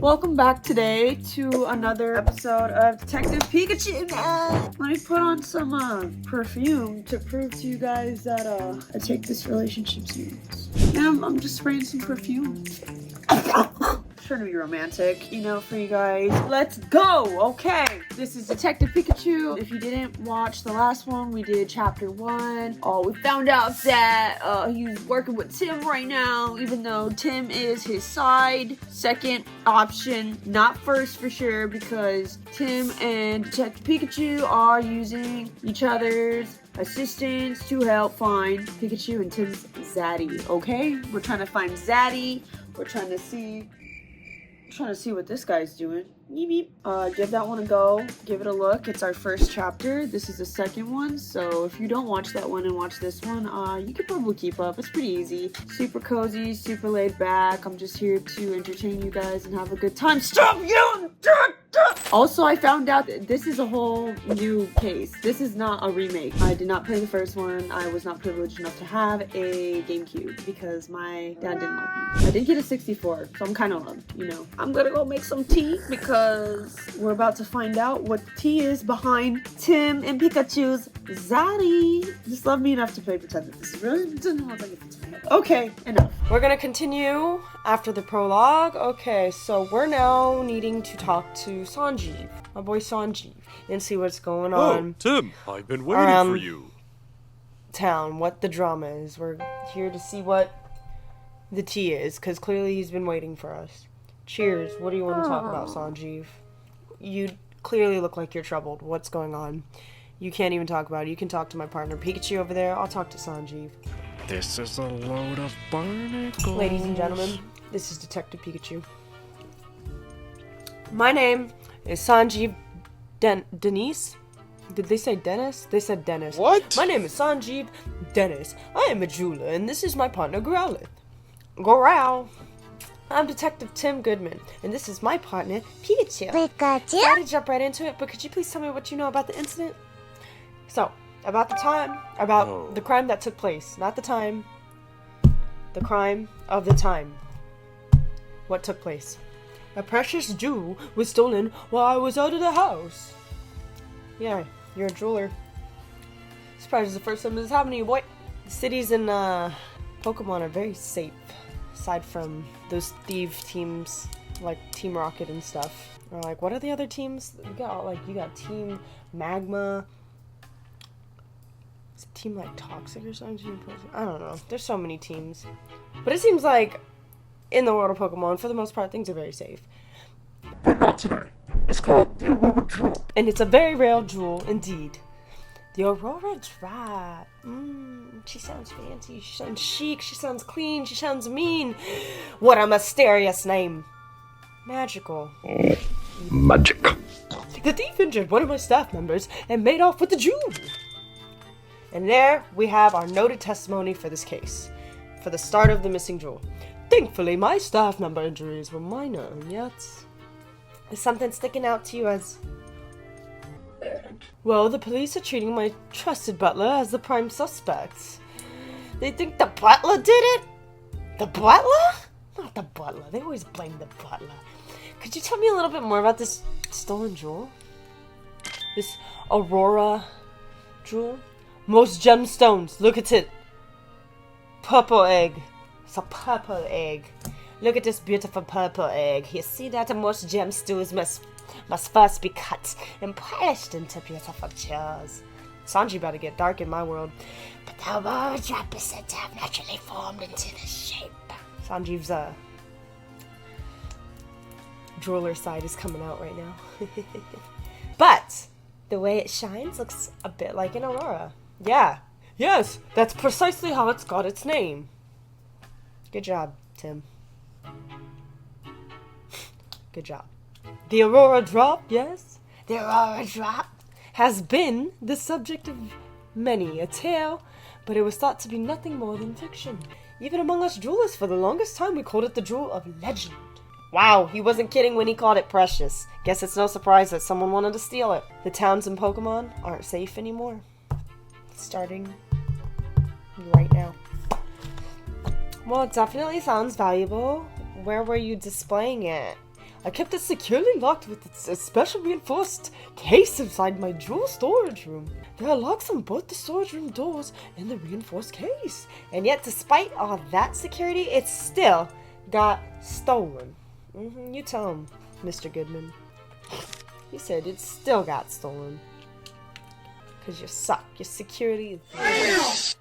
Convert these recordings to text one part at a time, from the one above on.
Welcome back today to another episode of Detective Pikachu. Let me put on some perfume to prove to you guys that I take this relationship serious. And I'm just spraying some perfume. Trying to be romantic, you know, for you guys. Let's go! Okay, this is Detective Pikachu. If you didn't watch the last one, we did chapter 1. We found out that he's working with Tim right now, even though Tim is his second option, not first for sure, because Tim and Detective Pikachu are using each other's assistants to help find Pikachu and Tim's Zaddy. Okay, we're trying to find Zaddy. We're trying to see what this guy's doing. Give that one a go. Give it a look. It's our first chapter. This is the second one, so if you don't watch that one and watch this one, you could probably keep up. It's pretty easy. Super cozy, super laid back. I'm just here to entertain you guys and have a good time. Stop yelling! Also, I found out that this is a whole new case. This is not a remake. I did not play the first one. I was not privileged enough to have a GameCube because my dad didn't love me. I did get a 64, so I'm kind of loved, you know. I'm gonna go make some tea because we're about to find out what the tea is behind Tim and Pikachu's Zaddy. Just love me enough to play pretend that this is really doesn't look like it's real. Okay, enough. We're gonna continue after the prologue. Okay, so we're now needing to talk to Sanjeev, my boy Sanjeev, and see what's going on. Oh, Tim, I've been waiting for you. Town, what the drama is. We're here to see what the tea is, because clearly he's been waiting for us. Cheers. What do you want to talk about, Sanjeev? You clearly look like you're troubled. What's going on? You can't even talk about it. You can talk to my partner Pikachu over there. I'll talk to Sanjeev. This is a load of barnacles. Ladies and gentlemen, this is Detective Pikachu. My name is Sanjeev Denise. Did they say Dennis? They said Dennis. What? My name is Sanjeev Dennis. I am a jeweler, and this is my partner Growlithe. Growl. I'm Detective Tim Goodman, and this is my partner Pikachu. Sorry to jump right into it, but could you please tell me what you know about the incident? So, about the crime that took place. Not the time. The crime of the time. What took place? A precious jewel was stolen while I was out of the house. Yeah, you're a jeweler. Surprised it's the first time this is happening to you, boy. The cities in Pokemon are very safe, aside from those thief teams like Team Rocket and stuff. Or like, what are the other teams? You got Team Magma. Is it Team like Toxic or something? I don't know. There's so many teams, but it seems like in the world of Pokemon, for the most part, things are very safe. But not today. It's called the Aurora Jewel. And it's a very rare jewel, indeed. The Aurora Drop. She sounds fancy. She sounds chic. She sounds clean. She sounds mean. What a mysterious name. Magical. Magic. The thief injured one of my staff members and made off with the jewel. And there we have our noted testimony for this case. For the start of the missing jewel. Thankfully, my staff member injuries were minor, and yet... Is something sticking out to you as... Well, the police are treating my trusted butler as the prime suspect. They think the butler did it? The butler? Not the butler. They always blame the butler. Could you tell me a little bit more about this stolen jewel? This Aurora jewel? Most gemstones. Look at it. Purple egg. It's a purple egg. Look at this beautiful purple egg. You see that? Most gemstones must first be cut and polished into beautiful jewels. Sanji about to get dark in my world. But the Aurora Drop is said to have naturally formed into this shape. Sanjeev's jeweler side is coming out right now. But the way it shines looks a bit like an aurora. Yeah. Yes, that's precisely how it's got its name. Good job, Tim. Good job. The Aurora Drop, yes? The Aurora Drop has been the subject of many a tale, but it was thought to be nothing more than fiction. Even among us jewelers, for the longest time, we called it the Jewel of Legend. Wow, he wasn't kidding when he called it precious. Guess it's no surprise that someone wanted to steal it. The towns in Pokemon aren't safe anymore. Starting right now. Well, it definitely sounds valuable. Where were you displaying it? I kept it securely locked with a special reinforced case inside my jewel storage room. There are locks on both the storage room doors and the reinforced case. And yet, despite all that security, it still got stolen. You tell him, Mr. Goodman. He said it still got stolen. Because you suck. Your security is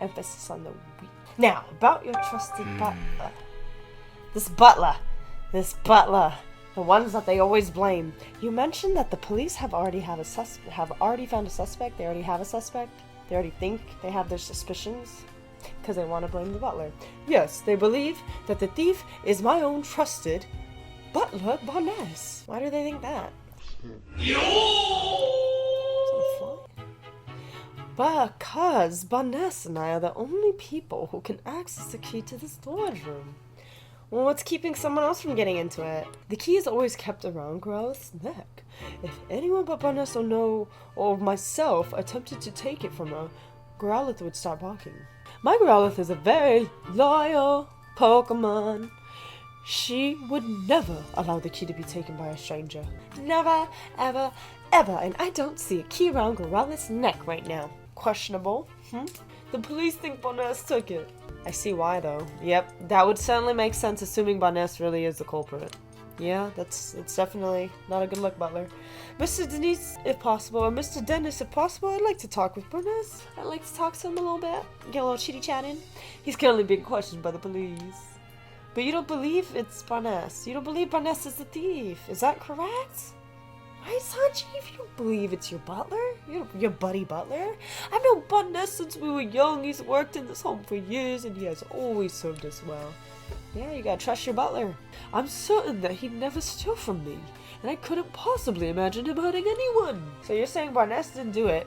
emphasis on the weak. Now, about your trusted butler. This butler. The ones that they always blame. You mentioned that the police have already found a suspect. They already have a suspect. They already think they have their suspicions. Because they want to blame the butler. Yes, they believe that the thief is my own trusted butler, Barnes. Why do they think that? Because Barnes and I are the only people who can access the key to the storage room. Well, what's keeping someone else from getting into it? The key is always kept around Growlith's neck. If anyone but Barnes or myself attempted to take it from her, Growlith would start barking. My Growlith is a very loyal Pokemon. She would never allow the key to be taken by a stranger. Never, ever, ever. And I don't see a key around Growlith's neck right now. Questionable. The police think Barnes took it. I see why, though. Yep, that would certainly make sense, assuming Barnes really is the culprit. Yeah, it's definitely not a good look, Butler. Mr. Denise, if possible, or Mr. Dennis, if possible, I'd like to talk with Barnes. I'd like to talk to him a little bit. Get a little chitty-chatting. He's currently being questioned by the police. But you don't believe it's Barnes. You don't believe Barnes is the thief. Is that correct? Right, Sanji? If you don't believe it's your butler, your buddy Butler. I've known Barnes since we were young. He's worked in this home for years, and he has always served us well. Yeah, you gotta trust your butler. I'm certain that he'd never steal from me, and I couldn't possibly imagine him hurting anyone. So you're saying Barnes didn't do it,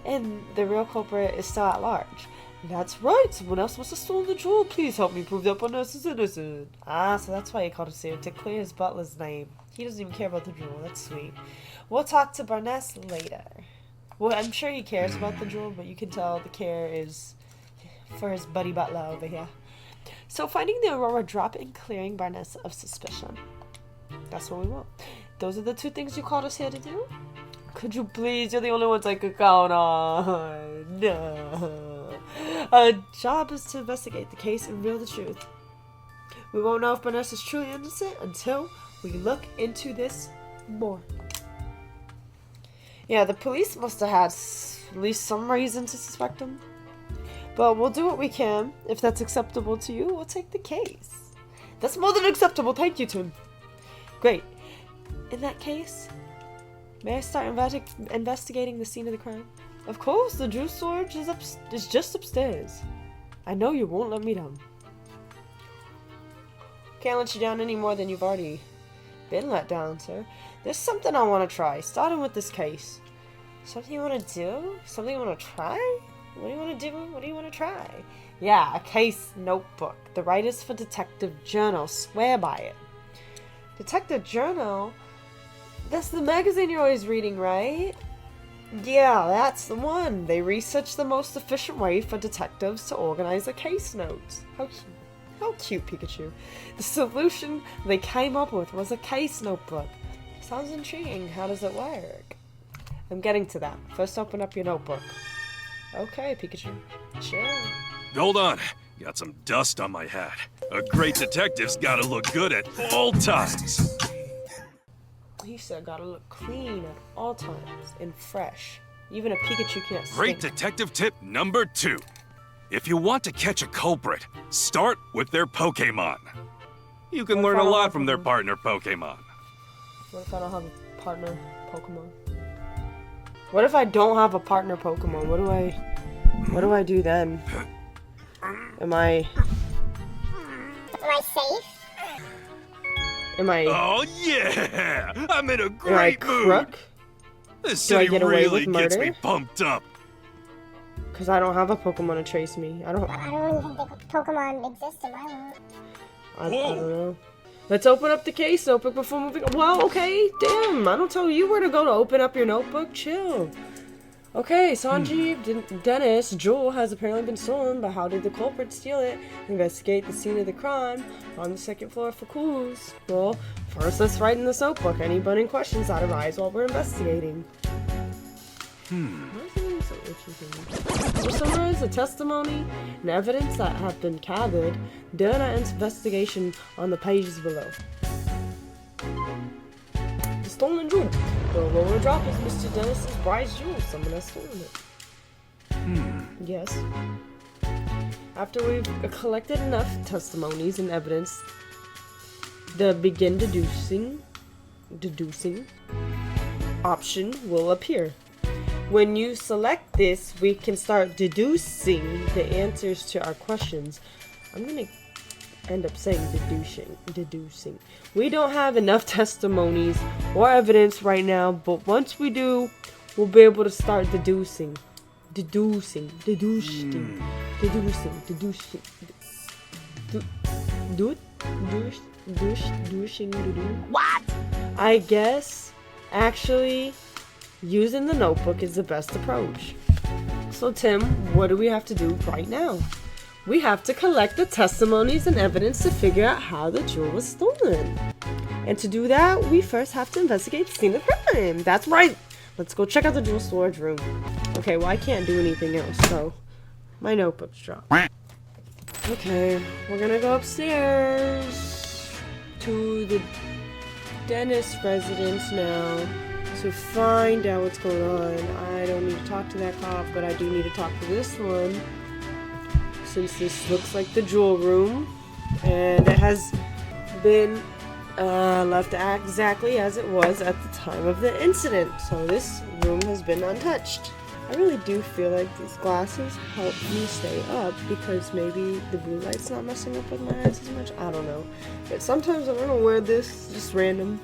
and the real culprit is still at large? That's right, someone else must have stolen the jewel. Please help me prove that Barnes is innocent. Ah, so that's why he called us here, to clear his butler's name. He doesn't even care about the jewel, that's sweet. We'll talk to Barnes later. Well, I'm sure he cares about the jewel, but you can tell the care is for his buddy butler over here. So finding the Aurora drop and clearing Barnes of suspicion. That's what we want. Those are the two things you called us here to do? Could you please? You're the only ones I could count on. No. Our job is to investigate the case and reveal the truth. We won't know if Barnes is truly innocent until we look into this more. Yeah, the police must have had at least some reason to suspect him. But we'll do what we can. If that's acceptable to you, we'll take the case. That's more than acceptable. Thank you, Tim. Great. In that case, may I start investigating the scene of the crime? Of course, the jewel storage is just upstairs. I know you won't let me down. Can't let you down any more than you've already been let down, sir. There's something I want to try, starting with this case. Something you want to do? Something you want to try? What do you want to do? What do you want to try? Yeah, a case notebook. The writers for Detective Journal swear by it. Detective Journal? That's the magazine you're always reading, right? Yeah, that's the one. They research the most efficient way for detectives to organize their case notes. How cute. How cute, Pikachu. The solution they came up with was a case notebook. Sounds intriguing. How does it work? I'm getting to that. First, open up your notebook. Okay, Pikachu. Chill. Hold on. Got some dust on my hat. A great detective's gotta look good at all times. He said gotta look clean at all times and fresh. Even a Pikachu can't stink. Great detective tip number 2. If you want to catch a culprit, start with their Pokemon. You can learn a lot from their partner Pokemon. What if I don't have a partner Pokemon? What if I don't have a partner Pokemon? What do I do then? Am I safe? Oh yeah! I'm in a great mood! crook? This Do I city get away really with gets murder? me pumped up. Because I don't have a Pokemon to chase me. I don't even think Pokemon exist in my world. I don't know. Let's open up the case notebook before moving on. Well, okay, damn. I don't tell you where to go to open up your notebook. Chill. Okay, Sanjeev, Dennis, Jewel has apparently been stolen, but how did the culprit steal it? Investigate the scene of the crime on the second floor for clues. Well, first let's write in this notebook any burning questions that arise while we're investigating. Why is it so itchy for me? We'll summarize the testimony and evidence that have been gathered during our investigation on the pages below. The stolen jewel. The lower drop is Mr. Dennis's bride's jewel. Someone has stolen it. Yes. After we've collected enough testimonies and evidence, the begin deducing option will appear. When you select this, we can start deducing the answers to our questions. I'm gonna end up saying deducing. We don't have enough testimonies or evidence right now, but once we do, we'll be able to start deducing. What? I guess, actually, using the notebook is the best approach. So Tim, what do we have to do right now? We have to collect the testimonies and evidence to figure out how the jewel was stolen. And to do that, we first have to investigate the scene of the crime. That's right. Let's go check out the jewel storage room. Okay, well I can't do anything else, so my notebook's dropped. Okay, we're gonna go upstairs to the Dennis residence now to find out what's going on. I don't need to talk to that cop, but I do need to talk to this one, since this looks like the jewel room, and it has been left exactly as it was at the time of the incident. So this room has been untouched. I really do feel like these glasses help me stay up because maybe the blue light's not messing up with my eyes as much. I don't know. But sometimes I'm gonna wear this, just random.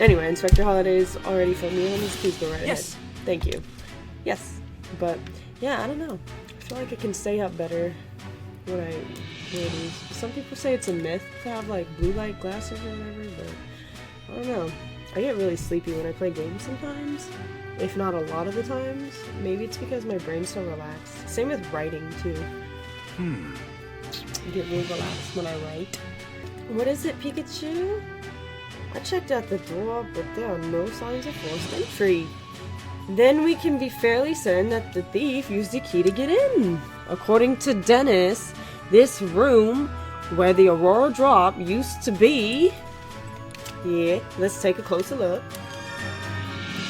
Anyway, Inspector Holliday's already filled me in. Please go right ahead. Thank you. Yes. But, yeah, I don't know. I feel like I can stay up better when I wear these. Some people say it's a myth to have, like, blue light glasses or whatever, but I don't know. I get really sleepy when I play games sometimes, if not a lot of the times. Maybe it's because my brain's so relaxed. Same with writing, too. I get really relaxed when I write. What is it, Pikachu? I checked out the door, but there are no signs of forced entry. Then we can be fairly certain that the thief used the key to get in. According to Dennis, this room where the Aurora drop used to be. Yeah, let's take a closer look. Look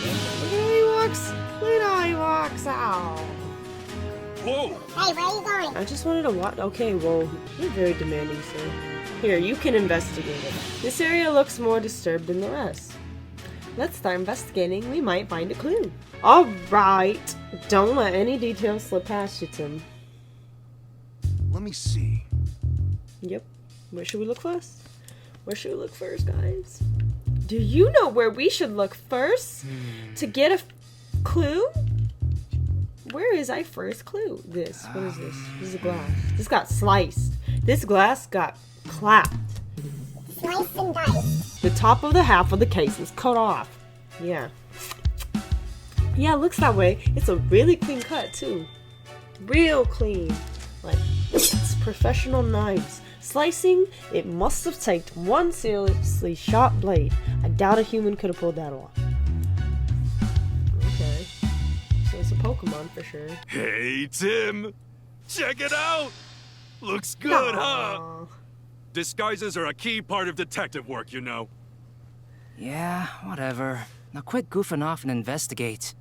at how he walks. Look at how he walks out. Whoa! Hey, where are you going? I just wanted to watch. Okay, well, you're very demanding, sir. Here, you can investigate it. This area looks more disturbed than the rest. Let's start investigating. We might find a clue. Alright. Don't let any details slip past you, Tim. Let me see. Yep. Where should we look first? Where should we look first, guys? Do you know where we should look first? To get a clue? Where is our first clue? This. What is this? This is a glass. This got sliced. This glass got clapped. Slice and dice. The top of the half of the case was cut off. Yeah. Yeah, it looks that way. It's a really clean cut, too. Real clean. Like, it's professional knives. Slicing, it must have taken one seriously sharp blade. I doubt a human could have pulled that off. Okay. So it's a Pokemon for sure. Hey, Tim! Check it out! Looks good, huh? Aw. Disguises are a key part of detective work, you know. Yeah, whatever. Now quit goofing off and investigate.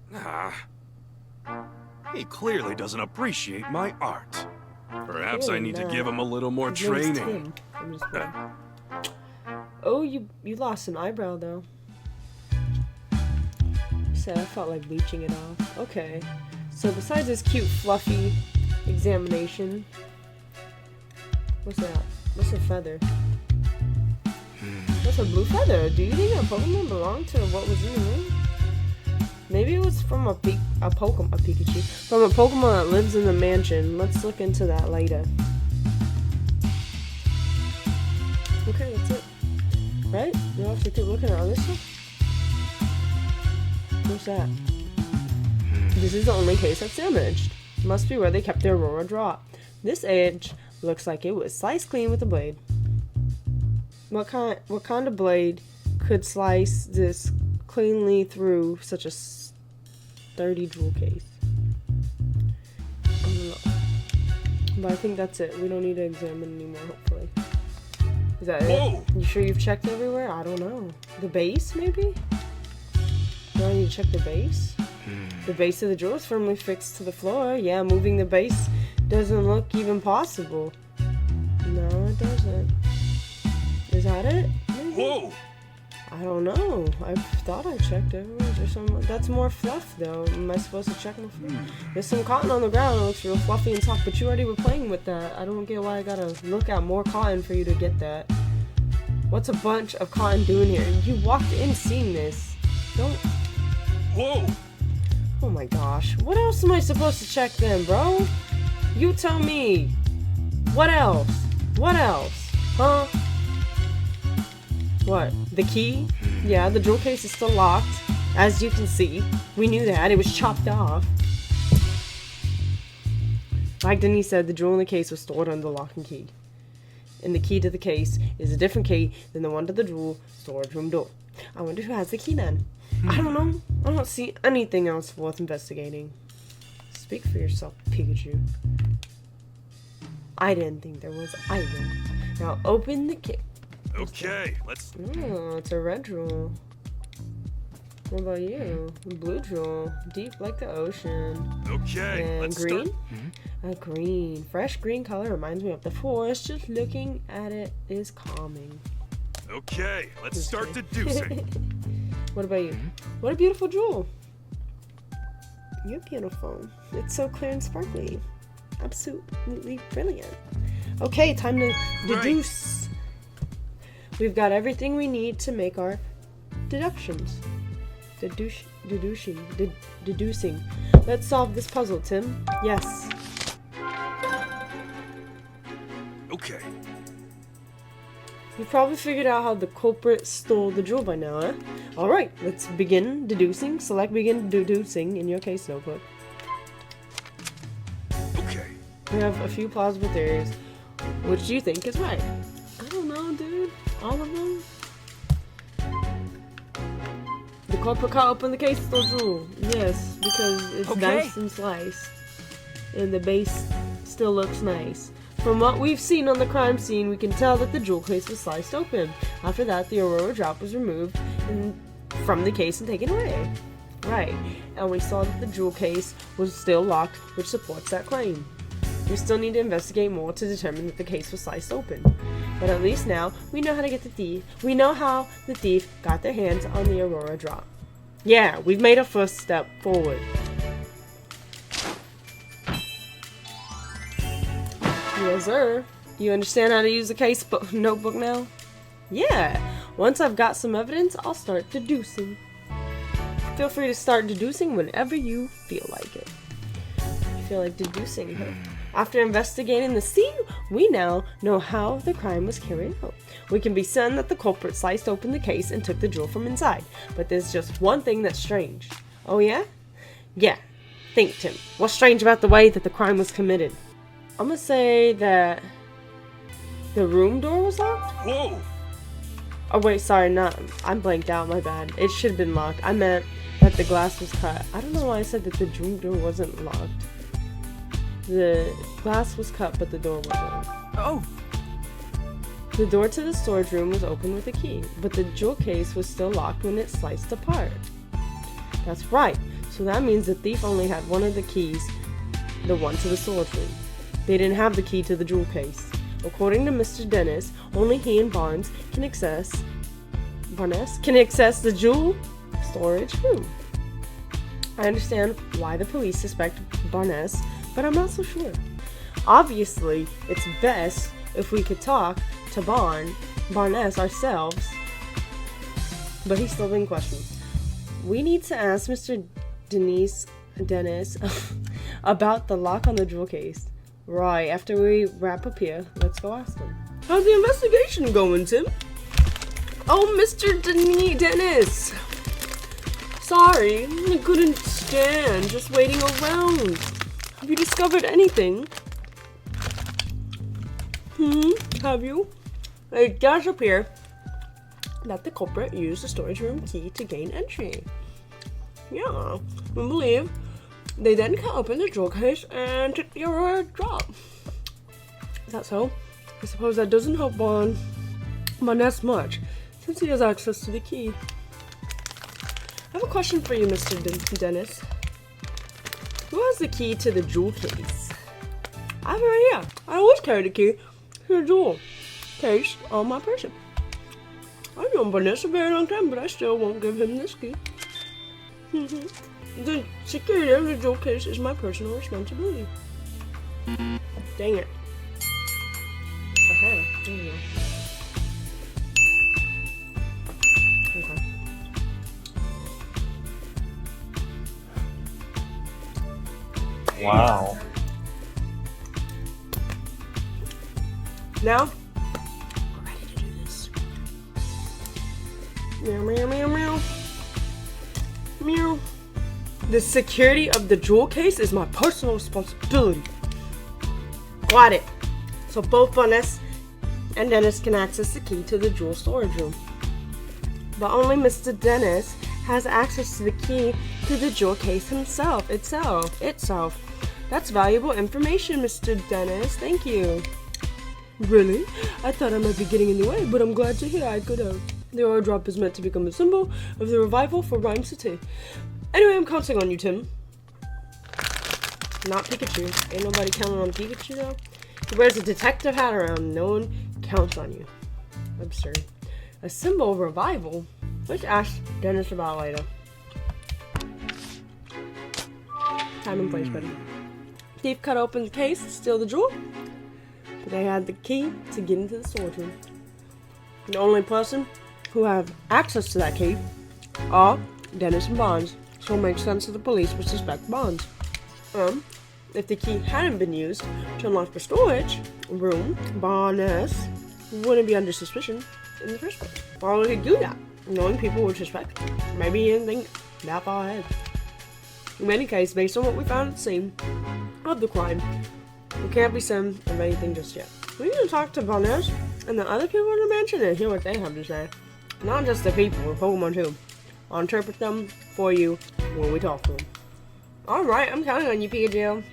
He clearly doesn't appreciate my art. Perhaps I Clearly need to not. give him a little more His name's training. Tim. I'm just kidding. Oh, you lost an eyebrow though. You said I felt like bleaching it off. Okay. So besides this cute fluffy examination, what's that? What's a feather? That's a blue feather. Do you think that Pokemon belonged to what was in the room? Maybe it was from a Pikachu. From a Pokemon that lives in the mansion. Let's look into that later. Okay, that's it. Right? You don't have to keep looking at other stuff? What's that? This is the only case that's damaged. Must be where they kept the Aurora drop. This edge looks like it was sliced clean with a blade. What kind of blade could slice this cleanly through such a sturdy jewel case? I don't know. But I think that's it. We don't need to examine anymore, hopefully. Is that Whoa. it? You sure you've checked everywhere? I don't know. The base, maybe? Do I need to check the base? The base of the jewel is firmly fixed to the floor. Yeah, moving the base doesn't look even possible. No, it doesn't. Is that it? Maybe? Whoa! I don't know. I thought I checked everywhere. There's some. That's more fluff, though. Am I supposed to check them? There's some cotton on the ground. It looks real fluffy and soft, but you already were playing with that. I don't get why I gotta look at more cotton for you to get that. What's a bunch of cotton doing here? You walked in seeing this. Don't. Whoa! Oh my gosh. What else am I supposed to check then, bro? You tell me. What else? What else? Huh? What? The key? Yeah, the jewel case is still locked. As you can see. We knew that. It was chopped off. Like Denise said, the jewel in the case was stored under lock and key. And the key to the case is a different key than the one to the jewel storage room door. I wonder who has the key then. I don't know. I don't see anything else worth investigating. Speak for yourself, Pikachu. I didn't think there was either. Now open the case. Okay, let's. Oh, it's a red jewel. What about you? Blue jewel. Deep like the ocean. Okay, And let's green? start. A green. Fresh green color reminds me of the forest. Just looking at it is calming. Okay, let's start deducing. What about you? What a beautiful jewel. You're beautiful. It's so clear and sparkly. Absolutely brilliant. Okay, time to deduce. We've got everything we need to make our deductions. Deducing. Let's solve this puzzle, Tim. Yes. Okay. You've probably figured out how the culprit stole the jewel by now, eh? Alright, let's begin deducing. Select begin deducing in your case notebook. Okay. We have a few plausible theories. Which do you think is right? I don't know, dude. All of them? The culprit cut open the case of the jewel. Yes, because it's nice and sliced. And the base still looks nice. From what we've seen on the crime scene, we can tell that the jewel case was sliced open. After that, the Aurora drop was removed from the case and taken away. Right, and we saw that the jewel case was still locked, which supports that claim. We still need to investigate more to determine that the case was sliced open. But at least now, we know how to get the thief. We know how the thief got their hands on the Aurora drop. Yeah, we've made a first step forward. Yes, sir. You understand how to use the case notebook now? Yeah. Once I've got some evidence, I'll start deducing. Feel free to start deducing whenever you feel like it. You feel like deducing, huh? After investigating the scene, we now know how the crime was carried out. We can be certain that the culprit sliced open the case and took the jewel from inside. But there's just one thing that's strange. Oh yeah? Yeah. Think, Tim. What's strange about the way that the crime was committed? I'm gonna say that the room door was locked? Whoa! Oh wait, sorry, I'm blanked out, my bad. It should have been locked. I meant that the glass was cut. I don't know why I said that the room door wasn't locked. The glass was cut, but the door wasn't. Oh! The door to the storage room was open with a key, but the jewel case was still locked when it sliced apart. That's right, so that means the thief only had one of the keys, the one to the storage room. They didn't have the key to the jewel case. According to Mr. Dennis, only he and Barnes can access the jewel storage room. I understand why the police suspect Barnes, but I'm not so sure. Obviously, it's best if we could talk to Barnes ourselves, but he's still being questioned. We need to ask Mr. Dennis about the lock on the jewel case. Right, after we wrap up here, let's go ask him. How's the investigation going, Tim? Oh, Mr. Dennis! sorry. I couldn't stand just waiting around. Have you discovered anything? Have you? It does appear that the culprit used the storage room key to gain entry. Yeah, we believe they then cut open the jewel case and took your drop. Is that so? I suppose that doesn't help Boness much, since he has access to the key. I have a question for you, Mr. Dennis. Who has the key to the jewel case? I have it right here. I always carry the key to the jewel case on my person. I've known Boness a very long time, but I still won't give him this key. The security of the jewel case is my personal responsibility. Dang it. Aha, there you go. Okay. Wow. Now, we're ready to do this. Meow, meow, meow, meow. Meow. The security of the jewel case is my personal responsibility. Got it. So both Boness and Dennis can access the key to the jewel storage room. But only Mr. Dennis has access to the key to the jewel case himself. Itself. That's valuable information, Mr. Dennis. Thank you. Really? I thought I might be getting in the way, but I'm glad to hear I could help. The oil drop is meant to become a symbol of the revival for Rhyme City. Anyway, I'm counting on you, Tim. Not Pikachu. Ain't nobody counting on Pikachu, though. He wears a detective hat around. No one counts on you. Absurd. A symbol of revival? Let's ask Dennis about later. Time and place, buddy. Thief cut open the case to steal the jewel, but they had the key to get into the storage room. The only person who have access to that key are Dennis and Bonds, so it makes sense that the police would suspect Bonds. If the key hadn't been used to unlock the storage room, Bonds wouldn't be under suspicion in the first place. Why would he do that? Knowing people would suspect. Maybe he didn't think that far ahead. In any case, based on what we found at the scene of the crime, we can't be certain of anything just yet. We need to talk to Bonnes and the other people in the mansion and hear what they have to say. Not just the people with Pokemon too. I'll interpret them for you when we talk to them. Alright, I'm counting on you, Pikachu.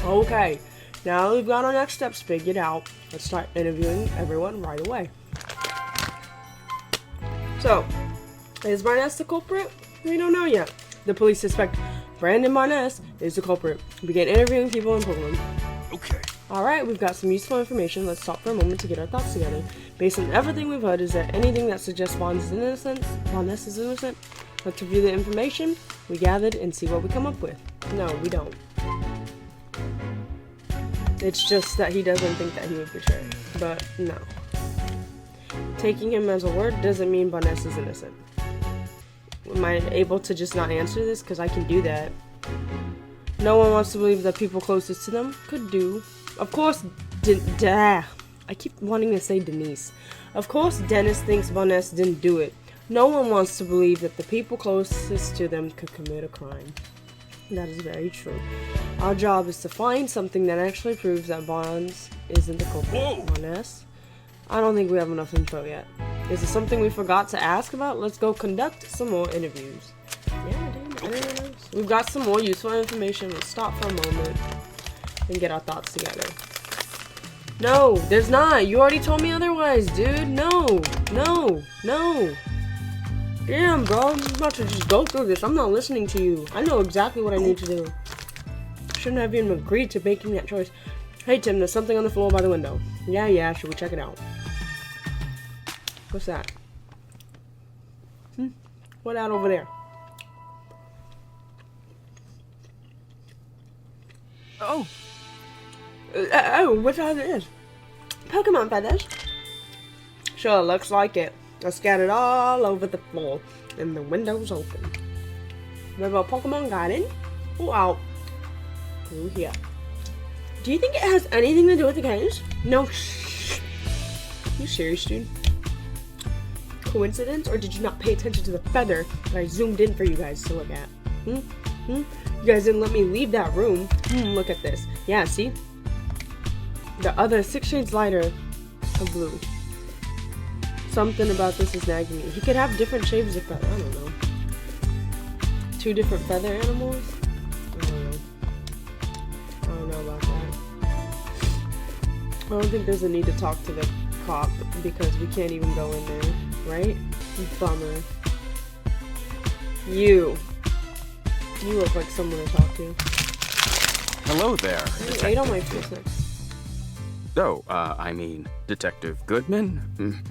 Okay, now that we've got our next steps figured out, let's start interviewing everyone right away. So, is Barnes the culprit? We don't know yet. The police suspect Brandon Barnes is the culprit. Begin interviewing people in Pokemon. Okay. Alright, we've got some useful information. Let's stop for a moment to get our thoughts together. Based on everything we've heard, is there anything that suggests Barnes is innocent? Let's review the information we gathered and see what we come up with. No, we don't. It's just that he doesn't think that he would betray. But no. Taking him as a word doesn't mean Barnes is innocent. Am I able to just not answer this? Because I can do that. No one wants to believe that people closest to them could do. Of course, I keep wanting to say Denise. Of course, Dennis thinks Barnes didn't do it. No one wants to believe that the people closest to them could commit a crime. That is very true. Our job is to find something that actually proves that Barnes isn't the culprit. Barnes? I don't think we have enough info yet. Is it something we forgot to ask about? Let's go conduct some more interviews. Yeah, anyone else? We've got some more useful information. Let's stop for a moment and get our thoughts together. No, there's not. You already told me otherwise, dude. No. Damn, bro. I'm about to just go through this. I'm not listening to you. I know exactly what I need to do. Shouldn't have even agreed to making that choice. Hey, Tim, there's something on the floor by the window. Yeah, should we check it out? What's that? What out over there? Oh, what that is? Pokemon feathers. Sure, looks like it. They're scattered all over the floor, and the window's open. We have a Pokemon garden. Oh, out through here. Do you think it has anything to do with the case? No. You serious, dude? coincidence, or did you not pay attention to the feather that I zoomed in for you guys to look at? You guys didn't let me leave that room. Look at this. Yeah, see? The other 6 shades lighter of blue. Something about this is nagging me. He could have different shades of feather. I don't know. 2 different feather animals? I don't know about that. I don't think there's a need to talk to the cop because we can't even go in there, right? Bummer. You look like someone to talk to. Hello there. You ate all my food snacks. Oh, I mean, Detective Goodman?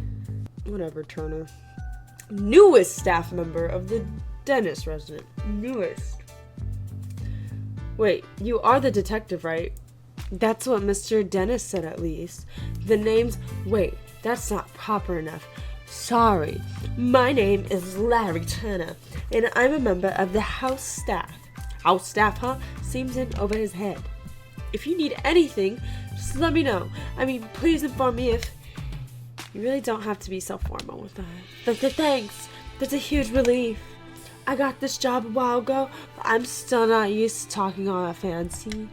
Whatever, Turner. Newest staff member of the Dennis resident. Newest. Wait, you are the detective, right? That's what Mr. Dennis said, at least. The name's... Wait, that's not proper enough. Sorry. My name is Larry Turner, and I'm a member of the house staff. House staff, huh? Seems in over his head. If you need anything, just let me know. I mean, please inform me if... You really don't have to be so formal with that. Thanks. That's a huge relief. I got this job a while ago, but I'm still not used to talking all that fancy.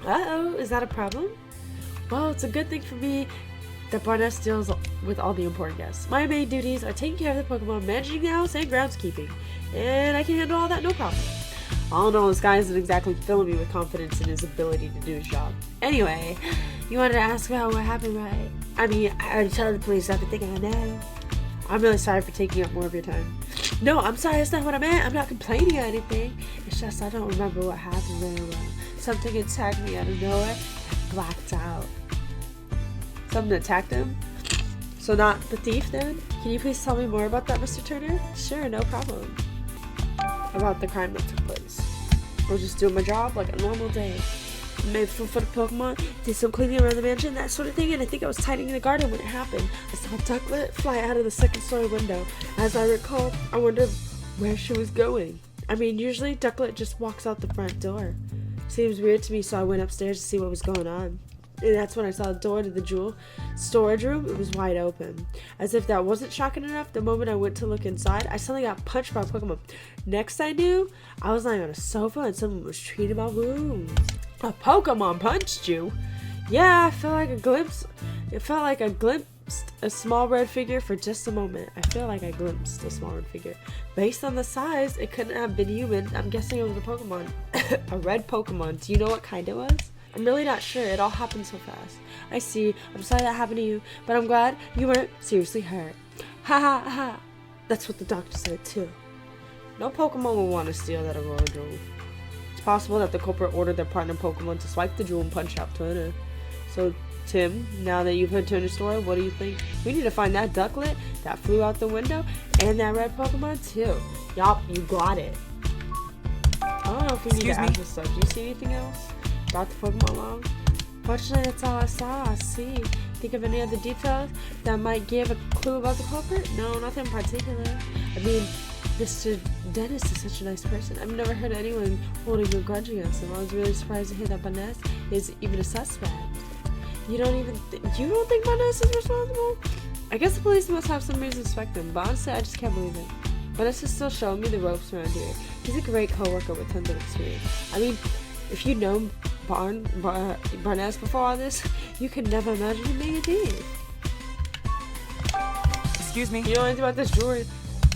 Uh-oh, is that a problem? Well, it's a good thing for me that Barnes deals with all the important guests. My main duties are taking care of the Pokemon, managing the house, and groundskeeping. And I can handle all that no problem. All in all, this guy isn't exactly filling me with confidence in his ability to do his job. Anyway, you wanted to ask about what happened, right? I mean, I already told the police everything I know. I'm really sorry for taking up more of your time. No, I'm sorry, that's not what I meant. I'm not complaining or anything. It's just I don't remember what happened very well. Something attacked me out of nowhere and blacked out. Something attacked him? So not the thief then? Can you please tell me more about that, Mr. Turner? Sure, no problem. About the crime that took place. I was just doing my job like a normal day. Made food for the Pokemon, did some cleaning around the mansion, that sort of thing, and I think I was tidying the garden when it happened. I saw Ducklet fly out of the 2nd story window. As I recall, I wondered where she was going. I mean, usually Ducklet just walks out the front door. Seems weird to me, so I went upstairs to see what was going on. And that's when I saw the door to the jewel storage room. It was wide open. As if that wasn't shocking enough, the moment I went to look inside, I suddenly got punched by a Pokemon. Next I knew, I was lying on a sofa and someone was treating my wounds. A Pokemon punched you? Yeah, I felt like I glimpsed a small red figure for just a moment. Based on the size, it couldn't have been human. I'm guessing it was a Pokemon. A red Pokemon. Do you know what kind it was? I'm really not sure. It all happened so fast. I see. I'm sorry that happened to you, but I'm glad you weren't seriously hurt. Ha ha ha. That's what the doctor said too. No Pokemon will want to steal that Aurora Jewel. It's possible that the culprit ordered their partner Pokemon to swipe the jewel and punch out Turner. So, Tim, now that you've heard Turner's story, what do you think? We need to find that Ducklet that flew out the window and that red Pokemon too. Yup, you got it. I don't know if we need to ask this stuff. Do you see anything else about the Pokemon log? Fortunately, that's all I saw. I see. Think of any other details that might give a clue about the culprit? No, nothing in particular. I mean, Mr. Dennis is such a nice person. I've never heard anyone holding a grudge against him. I was really surprised to hear that Barnes is even a suspect. You don't think Barnes is responsible? I guess the police must have some reason to suspect him, but honestly, I just can't believe it. Barnes is still showing me the ropes around here. He's a great co-worker with tons of experience. I mean, if you'd known Barnes before all this, you could never imagine him being a thief. Excuse me. You know anything about this jewelry?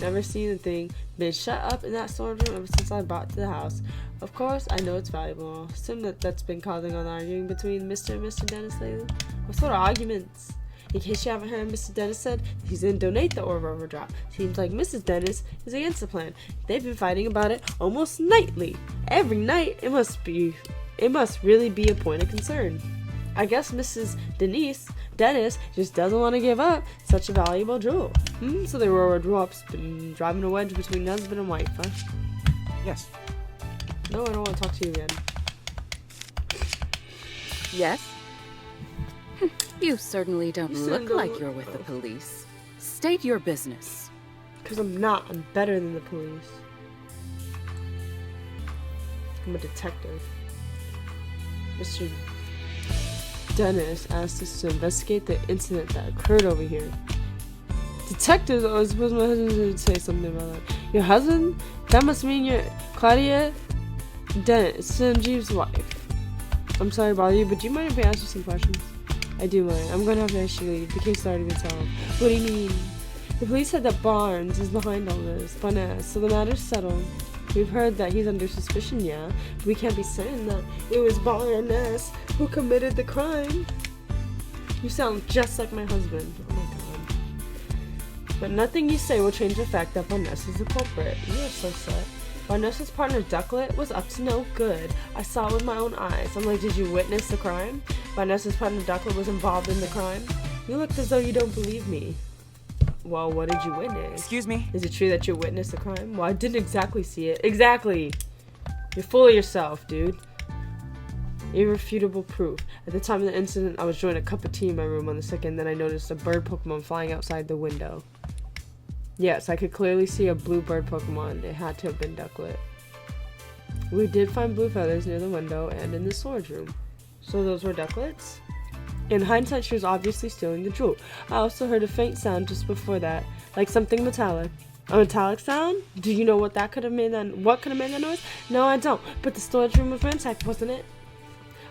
Never seen a thing. Been shut up in that storage room ever since I brought it to the house. Of course, I know it's valuable. Assume that's been causing all the arguing between Mr. and Mr. Dennis lately. What sort of arguments? In case you haven't heard, Mr. Dennis said he's gonna donate the Aurora drop. Seems like Mrs. Dennis is against the plan. They've been fighting about it almost nightly. Every night. It must really be a point of concern. I guess Mrs. Dennis just doesn't want to give up such a valuable jewel. So the Aurora drop's been driving a wedge between husband and wife, huh? Yes. No, I don't want to talk to you again. Yes? You certainly don't look like you're with the police. State your business. Because I'm not. I'm better than the police. I'm a detective. Mr. Dennis asked us to investigate the incident that occurred over here. Detectives, oh, I suppose my husband would say something about that. Your husband? That must mean you're Claudia Dennis, Sanjeev's wife. I'm sorry to bother you, but do you mind if I ask you some questions? I do mind. I'm gonna have to ask you to leave. The case has already been solved. What do you mean? The police said that Barnes is behind all this, Barnes, so the matter's settled. We've heard that he's under suspicion, yeah, but we can't be certain that it was Barnes who committed the crime. You sound just like my husband. Oh my god. But nothing you say will change the fact that Barnes is the culprit. You are so set. Barnes' partner Ducklet was up to no good. I saw it with my own eyes. I'm like, did you witness the crime? Barnes' partner Ducklet was involved in the crime? You look as though you don't believe me. Well, what did you witness? Excuse me? Is it true that you witnessed the crime? Well, I didn't exactly see it. Exactly! You're full of yourself, dude. Irrefutable proof. At the time of the incident, I was enjoying a cup of tea in my room on the second, then I noticed a bird Pokemon flying outside the window. Yes, I could clearly see a blue bird Pokemon. It had to have been Ducklet. We did find blue feathers near the window and in the storage room. So those were Ducklets? In hindsight, she was obviously stealing the jewel. I also heard a faint sound just before that, like something metallic. A metallic sound? Do you know what could have made that noise? No, I don't. But the storage room was ransacked, wasn't it?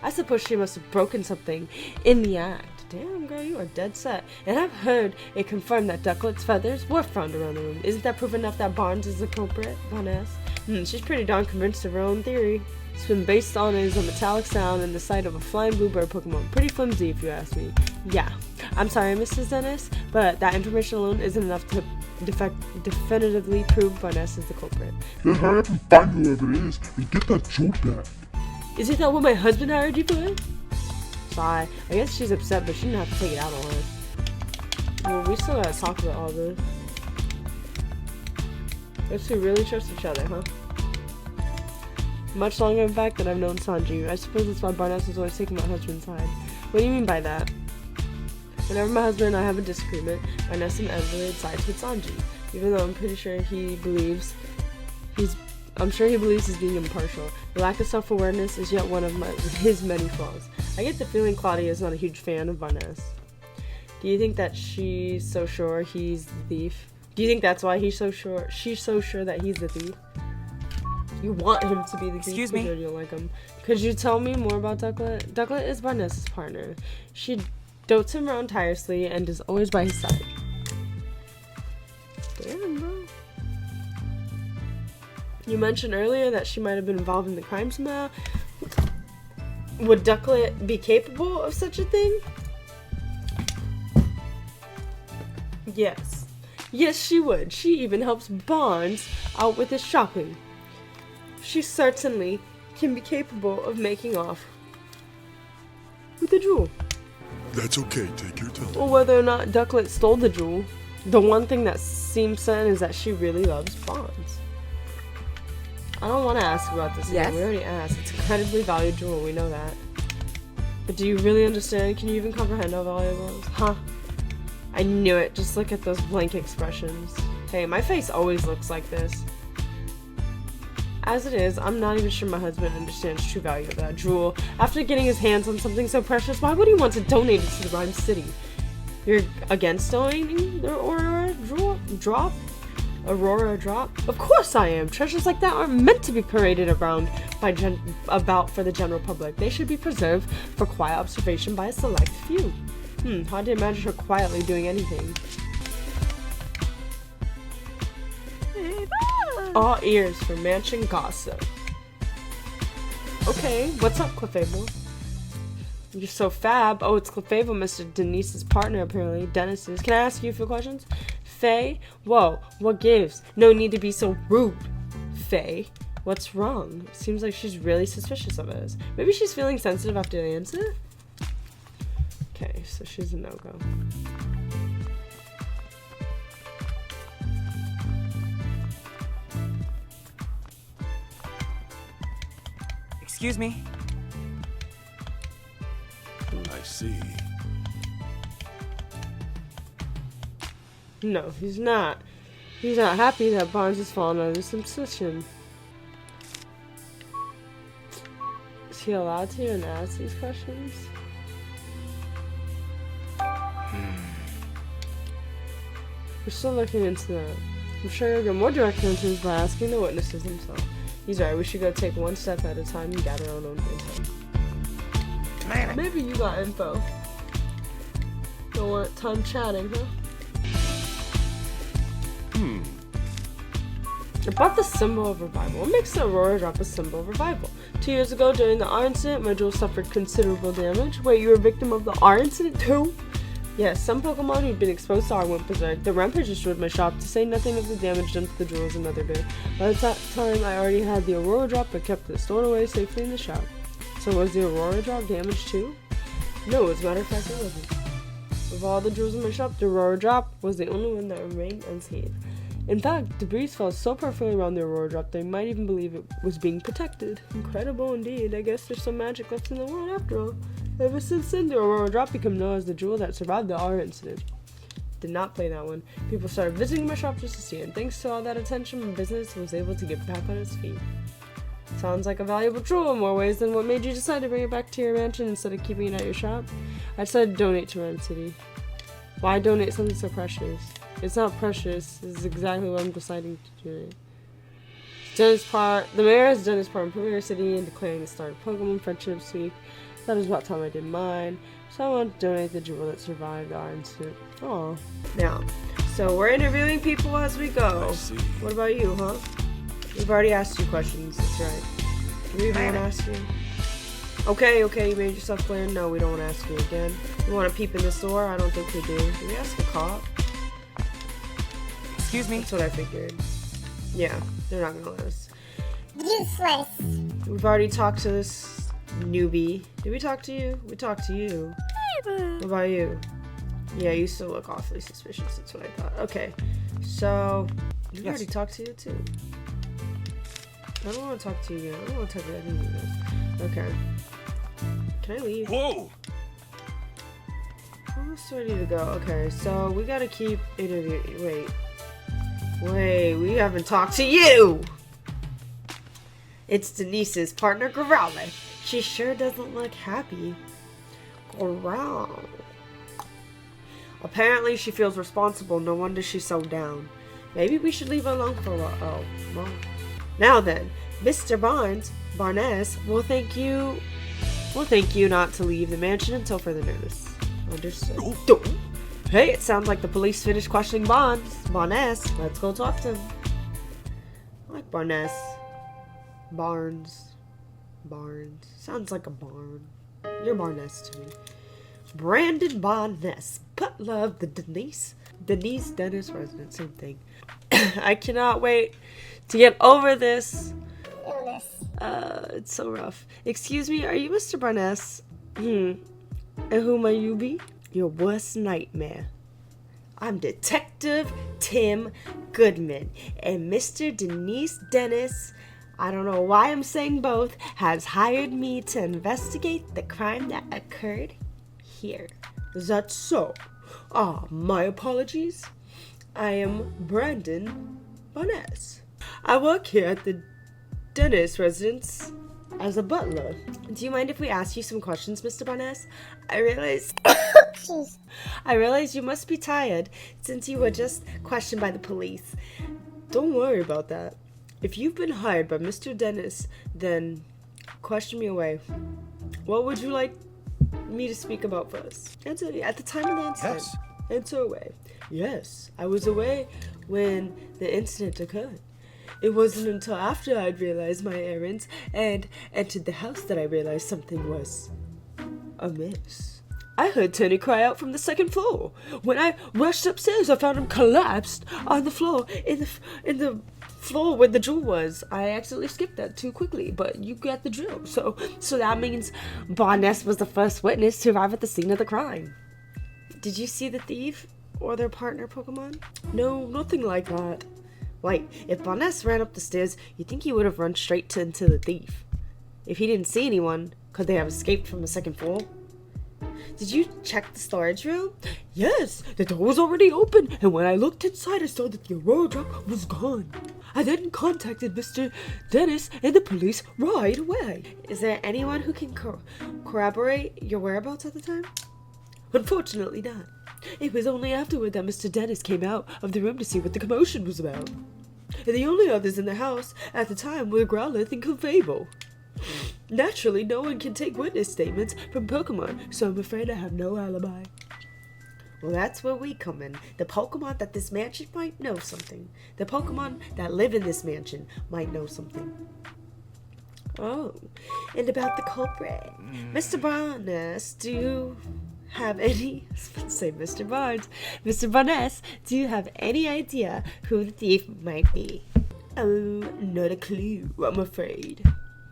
I suppose she must have broken something in the act. Damn, girl, you are dead set. And I've heard it confirmed that Ducklet's feathers were found around the room. Isn't that proof enough that Barnes is the culprit? Barnes? She's pretty darn convinced of her own theory. It's been based on is a metallic sound and the sight of a flying bluebird Pokemon. Pretty flimsy, if you ask me. Yeah. I'm sorry, Mrs. Dennis, but that information alone isn't enough to definitively prove Barnes is the culprit. Then hurry up and find whoever it is and get that jewel back. Isn't that what my husband hired you for? Sigh. I guess she's upset, but she didn't have to take it out on her. Well, we still gotta talk about all this. Those two really trust each other, huh? Much longer, in fact, than I've known Sanjeev. I suppose that's why Barnes is always taking my husband's side. What do you mean by that? Whenever my husband and I have a disagreement, Barnes inevitably sides with Sanjeev, even though I'm pretty sure he believes he's being impartial. The lack of self-awareness is yet one of his many flaws. I get the feeling Claudia is not a huge fan of Barnes. Do you think that she's so sure he's the thief? Do you think that's why she's so sure that he's the thief? You want him to be the thief. Excuse me? You don't like him. Could you tell me more about Ducklet? Ducklet is Barnes' partner. She dotes him around tirelessly and is always by his side. Damn, bro. You mentioned earlier that she might have been involved in the crime somehow. Would Ducklet be capable of such a thing? Yes. Yes, she would. She even helps Barnes out with his shopping. She certainly can be capable of making off with the jewel. That's okay, take your time. Or whether or not Ducklet stole the jewel, the one thing that seems certain is that she really loves Barnes. I don't want to ask about this again. Yes? We already asked. It's incredibly valued jewel, we know that. But do you really understand? Can you even comprehend how valuable it is? Huh? I knew it. Just look at those blank expressions. Hey, my face always looks like this. As it is, I'm not even sure my husband understands true value of that jewel. After getting his hands on something so precious, why would he want to donate it to the Rhyme City? You're against donating the Aurora drop? Aurora drop? Of course I am. Treasures like that aren't meant to be paraded around for the general public. They should be preserved for quiet observation by a select few. Hard to imagine her quietly doing anything. All ears for mansion gossip. Okay, what's up, Clefable? You're so fab. Oh, it's Clefable, Mr. Denise's partner, apparently. Dennis's. Can I ask you a few questions? Faye? Whoa, what gives? No need to be so rude. Faye? What's wrong? Seems like she's really suspicious of us. Maybe she's feeling sensitive after the incident? Okay, so she's a no-go. Excuse me? I see. No, he's not. He's not happy that Barnes has fallen under suspicion. Is he allowed to even ask these questions? We're still looking into that. I'm sure you'll get more direct answers by asking the witnesses themselves. He's right, we should go take one step at a time and gather our own info. Maybe you got info. Don't want time chatting, huh? About the symbol of revival. What makes the Aurora Drop a symbol of revival? 2 years ago, during the R incident, my jewel suffered considerable damage. Wait, you were a victim of the R incident too? Yes, some Pokemon who'd been exposed to R went berserk. The Rampage destroyed my shop, to say nothing of the damage done to the jewels another day. By that time, I already had the Aurora Drop, but kept it stored away safely in the shop. So was the Aurora Drop damaged too? No, as a matter of fact, it wasn't. Of all the jewels in my shop, the Aurora Drop was the only one that remained unscathed. In fact, debris fell so perfectly around the Aurora Drop they might even believe it was being protected. Incredible indeed. I guess there's some magic left in the world after all. Ever since then, the Aurora Drop became known as the jewel that survived the R incident. Did not play that one. People started visiting my shop just to see it, and thanks to all that attention, my business was able to get back on its feet. Sounds like a valuable jewel in more ways than what made you decide to bring it back to your mansion instead of keeping it at your shop. I decided to donate to Rhyme City. Why donate something so precious? It's not precious. This is exactly what I'm deciding to do. The mayor has done his part in improving our city and declaring the start of Pokemon Friendships Week. That is about time I did mine. So I want to donate the jewel that survived the R incident. Oh. Now, so we're interviewing people as we go. I see. What about you, huh? We've already asked you questions. That's right. Do we even want to ask you? Okay, you made yourself clear. No, we don't want to ask you again. You want to peep in this door? I don't think we do. Do we ask a cop? Excuse me. That's what I figured. Yeah, they're not gonna let us. Useless. We've already talked to this newbie. Did we talk to you? We talked to you. What about you? Yeah, you still look awfully suspicious. That's what I thought. Okay, so we already talked to you too. I don't want to talk to you again. I don't want to talk to any of you guys. Okay. Can I leave? Whoa! Almost ready to go. Okay, so we gotta keep interviewing. Wait, we haven't talked to you! It's Denise's partner, Growlithe. She sure doesn't look happy. Growl. Apparently she feels responsible, no wonder she's so down. Maybe we should leave her alone for a while. Oh, well. Now then, Mr. Barnes will thank you not to leave the mansion until further notice. Understood. Hey, it sounds like the police finished questioning Barnes. Let's go talk to him. I like Barnes. Barnes. Sounds like a barn. You're Barnes to me. Brandon Barnes, butler of the Denise Dennis residence. Same thing. I cannot wait to get over this. Illness. It's so rough. Excuse me, are you Mr. Barnes? And who may you be? Your worst nightmare. I'm Detective Tim Goodman, and Mr. Dennis, I don't know why I'm saying both, has hired me to investigate the crime that occurred here. Is that so? My apologies. I am Brandon Barnes. I work here at the Dennis residence as a butler. Do you mind if we ask you some questions, Mr. Barnes? I realize you must be tired since you were just questioned by the police. Don't worry about that. If you've been hired by Mr. Dennis, then question me away. What would you like me to speak about first? Answer me. At the time of the incident. Yes. Answer away. Yes, I was away when the incident occurred. It wasn't until after I'd realized my errands and entered the house that I realized something was amiss. I heard Tony cry out from the second floor. When I rushed upstairs, I found him collapsed on the floor, in the floor where the jewel was. I accidentally skipped that too quickly, but you get the drill. So that means Barnes was the first witness to arrive at the scene of the crime. Did you see the thief or their partner Pokemon? No, nothing like that. Wait, if Barnes ran up the stairs, you think he would have run straight into the thief? If he didn't see anyone, could they have escaped from the second floor? Did you check the storage room? Yes, the door was already open, and when I looked inside, I saw that the Aurora Drop was gone. I then contacted Mr. Dennis and the police right away. Is there anyone who can corroborate your whereabouts at the time? Unfortunately not. It was only afterward that Mr. Dennis came out of the room to see what the commotion was about. And the only others in the house at the time were Growlithe and Clefable. Naturally, no one can take witness statements from Pokemon, so I'm afraid I have no alibi. Well, that's where we come in. The Pokemon that this mansion might know something. The Pokemon that live in this mansion might know something. Oh, and about the culprit. Mr. Barnes, do you have any... I was about to say Mr. Barnes. Mr. Barnes, do you have any idea who the thief might be? Oh, not a clue, I'm afraid.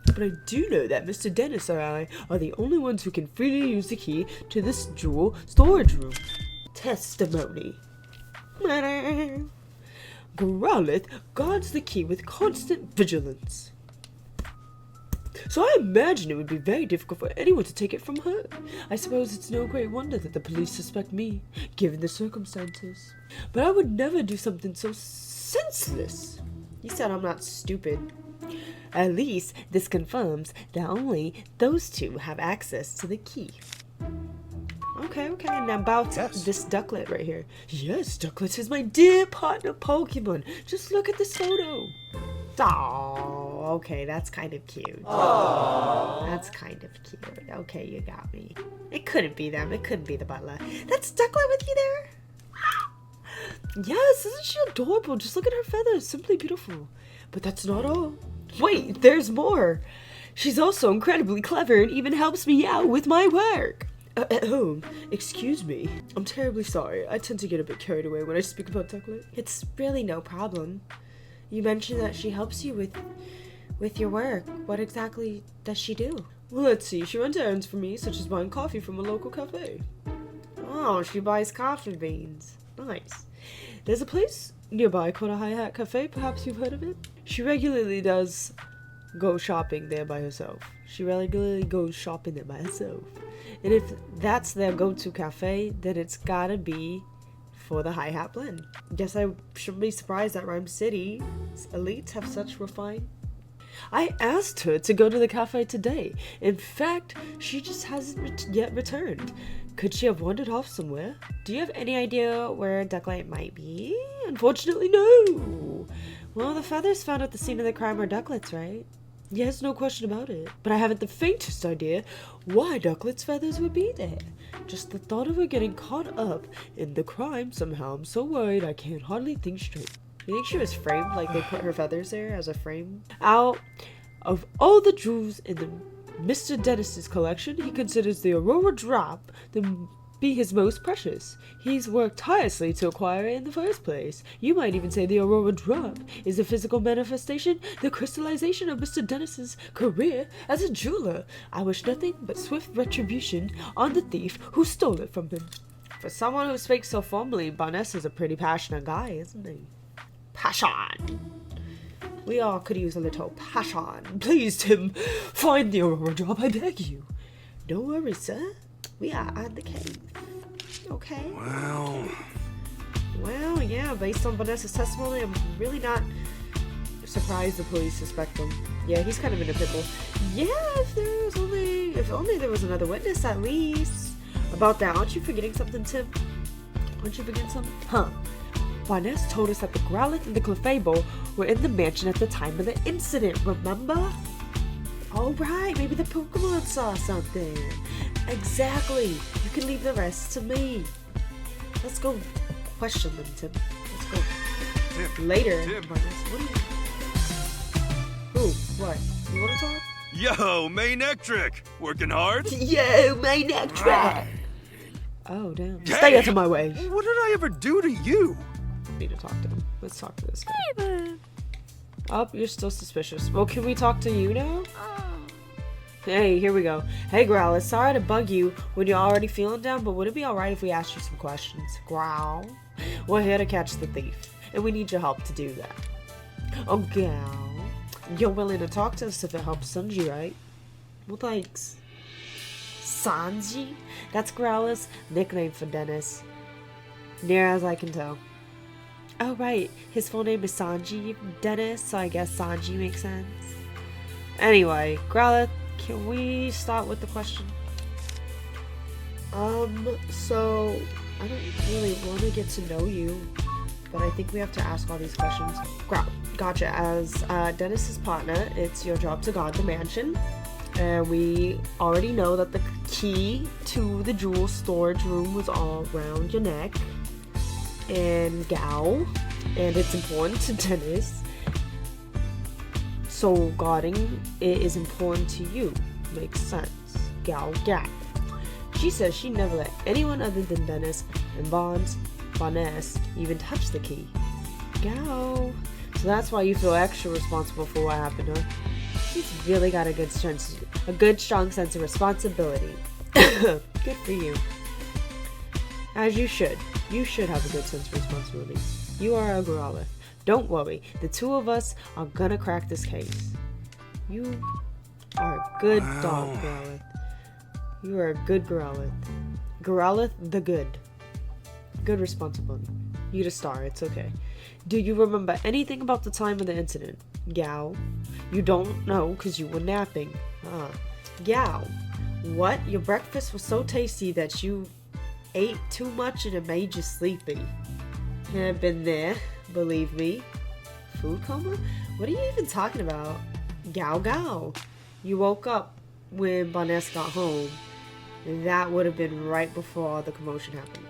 But I do know that Mr. Dennis and I are the only ones who can freely use the key to this jewel storage room. Testimony. Growlithe guards the key with constant vigilance. So I imagine it would be very difficult for anyone to take it from her. I suppose it's no great wonder that the police suspect me, given the circumstances. But I would never do something so senseless. You said I'm not stupid. At least this confirms that only those two have access to the key. Okay. Now about this Ducklet right here. Yes, Ducklet is my dear partner Pokemon. Just look at this photo. Oh, okay, that's kind of cute. Aww. That's kind of cute. Okay, you got me. It couldn't be them. It couldn't be the butler. That's Ducklet with you there? Yes, isn't she adorable? Just look at her feathers. Simply beautiful. But that's not all. Wait, there's more. She's also incredibly clever and even helps me out with my work. At home. Excuse me. I'm terribly sorry. I tend to get a bit carried away when I speak about Ducklet. It's really no problem. You mentioned that she helps you with your work. What exactly does she do? Well, let's see. She runs errands for me, such as buying coffee from a local cafe. Oh, she buys coffee beans. Nice. There's a place nearby called a Hi-Hat Cafe. Perhaps you've heard of it? She regularly does go shopping there by herself. And if that's their go-to cafe, then it's gotta be for the Hi-Hat blend. Guess I shouldn't be surprised that Rhyme City's elites have such refined. I asked her to go to the cafe today. In fact, she just hasn't yet returned. Could she have wandered off somewhere? Do you have any idea where Ducklet might be? Unfortunately, no. Well, the feathers found at the scene of the crime are Ducklet's, right? Yes, no question about it. But I haven't the faintest idea why Ducklet's feathers would be there. Just the thought of her getting caught up in the crime somehow. I'm so worried I can't hardly think straight. You think she was framed? Like they put her feathers there as a frame? Out of all the jewels in the Mr. Dennis's collection, he considers the Aurora Drop to be his most precious. He's worked tirelessly to acquire it in the first place. You might even say the Aurora Drop is the physical manifestation, the crystallization of Mr. Dennis's career as a jeweler. I wish nothing but swift retribution on the thief who stole it from him. For someone who speaks so formally, Barnes is a pretty passionate guy, isn't he? Passion! We all could use a little passion. Please, Tim, find the Aurora Drop, I beg you. Don't worry, sir. We are on the case. Okay. Well, yeah, based on Vanessa's testimony, I'm really not surprised the police suspect him. Yeah, he's kind of in a pickle. Yeah, if only there was another witness at least. About that, aren't you forgetting something, Tim? Aren't you forgetting something? Huh. Vanessa told us that the Growlithe and the Clefable were in the mansion at the time of the incident, remember? Oh, right, maybe the Pokemon saw something. Exactly. You can leave the rest to me. Let's go question them, Tim. Let's go. Tim. Later. Tim. What are you... Ooh, what? You want to talk? Yo, Manectric! Working hard? Yo, Manectric! Oh, damn. Hey, Stay out of my way. What did I ever do to you? Need to talk to him. Let's talk to this guy. Oh, you're still suspicious. Well, can we talk to you now? Hey, here we go. Hey, Growl, sorry to bug you when you're already feeling down, but would it be alright if we asked you some questions? Growl. We're here to catch the thief, and we need your help to do that. Oh, Growl. You're willing to talk to us if it helps Sanji, right? Well, thanks. Sanji? That's Growl's nickname for Dennis. Near as I can tell. Oh, right. His full name is Sanji Dennis, so I guess Sanji makes sense. Anyway, Growlithe, can we start with the question? So, I don't really want to get to know you, but I think we have to ask all these questions. Gotcha. As Dennis's partner, it's your job to guard the mansion. And we already know that the key to the jewel storage room was all around your neck. And Gal. And it's important to Dennis. So guarding it is important to you. Makes sense. Gal. She says she never let anyone other than Dennis and Boness even touch the key. Gal. So that's why you feel extra responsible for what happened, huh? She's really got a good strong sense of responsibility. Good for you. As you should. You should have a good sense of responsibility. You are a Growlithe. Don't worry. The two of us are gonna crack this case. You are a good dog, Growlithe. You are a good Growlithe. Growlithe the good. Good responsibility. You the star, it's okay. Do you remember anything about the time of the incident? Gal. You don't know because you were napping. Gal. What? Your breakfast was so tasty that you ate too much and it made you sleepy. I've been there, believe me. Food coma? What are you even talking about? Gal. You woke up when Boness got home. That would have been right before all the commotion happened.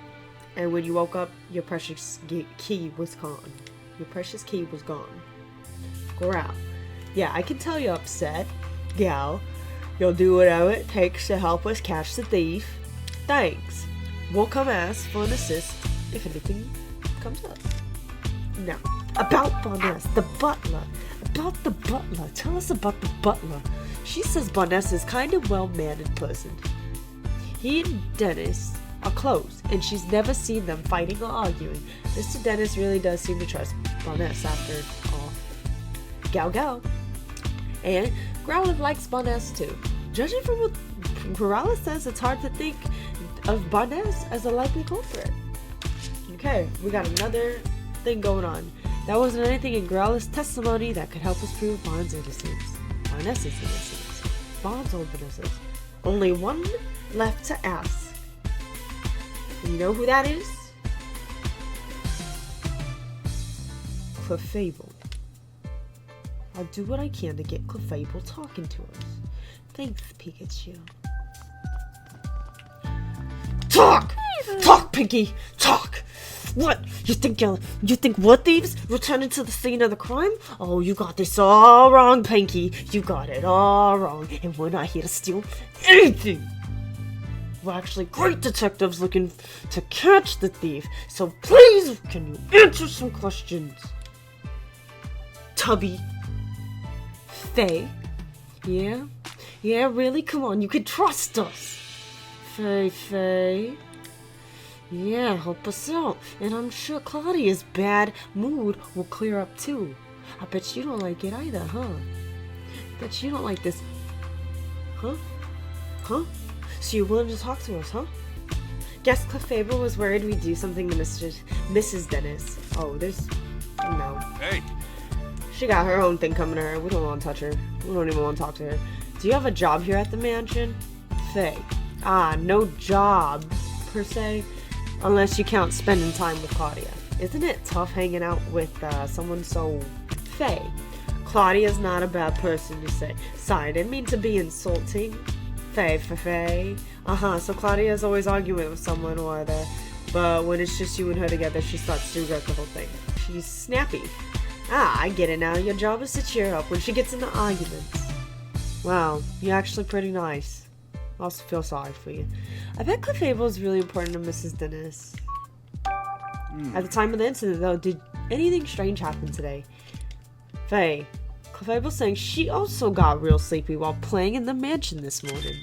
And when you woke up, your precious key was gone. Your precious key was gone. Growl. Yeah, I can tell you're upset. Gal. You'll do whatever it takes to help us catch the thief. Thanks. We'll come ask for an assist if anything comes up. Now, about Boness, the butler. About the butler. Tell us about the butler. She says Boness is kind of well-mannered person. He and Dennis are close, and she's never seen them fighting or arguing. Mr. Dennis really does seem to trust Boness after all. Gal. And Growlithe likes Boness too. Judging from what Growlithe says, it's hard to think of Boness as a likely culprit. Okay, we got another thing going on. That wasn't anything in Growlithe's testimony that could help us prove Bond's innocence. Boness's innocence. Bond's old innocence. Only one left to ask. You know who that is? Clefable. I'll do what I can to get Clefable talking to us. Thanks, Pikachu. Talk! Talk, Pinky! Talk! What? You think we're thieves returning to the scene of the crime? Oh, you got this all wrong, Pinky. You got it all wrong. And we're not here to steal anything. We're actually great detectives looking to catch the thief. So please, can you answer some questions? Tubby. Faye. Yeah? Yeah, really? Come on, you can trust us. Faye. Yeah, help us out. And I'm sure Claudia's bad mood will clear up too. I bet you don't like it either, huh? Bet you don't like this. Huh? So you're willing to talk to us, huh? Guess Clefable was worried we'd do something to Mrs. Dennis. Oh, no. Hey, She got her own thing coming to her. We don't want to touch her. We don't even want to talk to her. Do you have a job here at the mansion? Faye. No job, per se. Unless you count spending time with Claudia. Isn't it tough hanging out with someone so Faye? Claudia's not a bad person to say. Sorry, I didn't mean to be insulting. Faye. So Claudia's always arguing with someone or other. But when it's just you and her together, she starts to regret the whole thing. She's snappy. I get it now. Your job is to cheer up when she gets into arguments. Wow, you're actually pretty nice. I also feel sorry for you. I bet Clefable is really important to Mrs. Dennis. At the time of the incident, though, did anything strange happen today? Faye, Clefable's saying she also got real sleepy while playing in the mansion this morning.